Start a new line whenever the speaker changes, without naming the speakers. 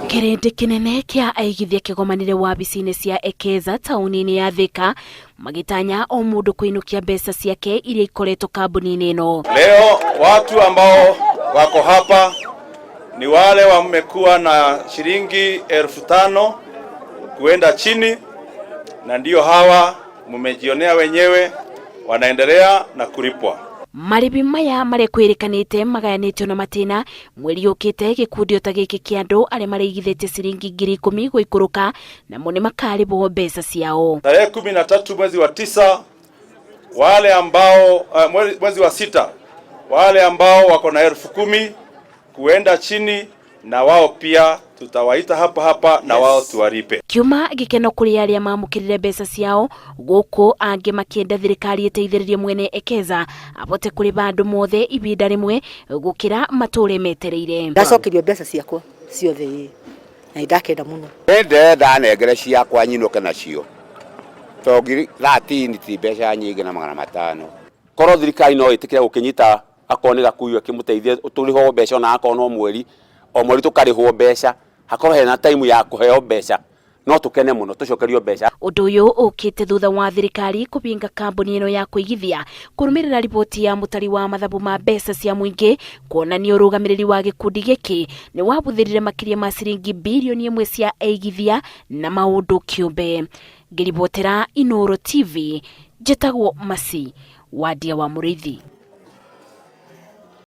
Kirindi kinene kia aigithia kigomanire wabici-ini cia Ekeza tauni-ini ya Thika magitanya o mundu kuinukia mbeca ciake iria ikoretwo kambuni-ini ino.
Leo watu ambao wako hapa ni wale wamekuwa na shilingi 5,000 kuenda chini, na ndio hawa mmejionea wenyewe wanaendelea na kulipwa.
Maribi maya marekwirikanite magayanitio na matiina mweri ukite gikundi ta giki kia andu aria mareigithitie ciringi ngiri 10 guikuruka na mone makaribwo mbeca ciao.
Tarehe 13 mwezi wa 9 wale ambao mwezi wa 6 wale ambao wako na 10,000 kuenda chini na wao pia tutawaita hapa na wao tuwaripe.
Kiuma gikeno kuri aria mamukirire mbeca ciao guku ange makienda thirikari iteithiririe mwene Ekeza abote kuri bandu mothe ibinda rimwe gukira mature metereire.
Ndacokerio mbeca ciakwa ciothe na ndakenda muno.
Ende ndanengere ciakwa nyinuke nacio. Togiri 13 ti mbeca nyingi na 500. Koro thirikari no itikire gukinyita akone gakuyu akimuteithie turiho mbeca na akono mweri o mweri tukarihwo mbeca hakorwo hena time ya kuheo mbeca no tukene muno tucokerio mbeca.
Undu uyu ukite thutha wa thirikari kubinga kambuni ino ya kuigithia kurumirira ripoti ya mutari wa mathabu ma mbeca cia muingi kuonania urugamiriri wa gikundi giki ni wabuthirire makiria ma ciringi bilioni 1 cia aigithia na maundu kiumbe. Ngiribotera Inoro TV, jetagwo Masi wadia wa Murithi.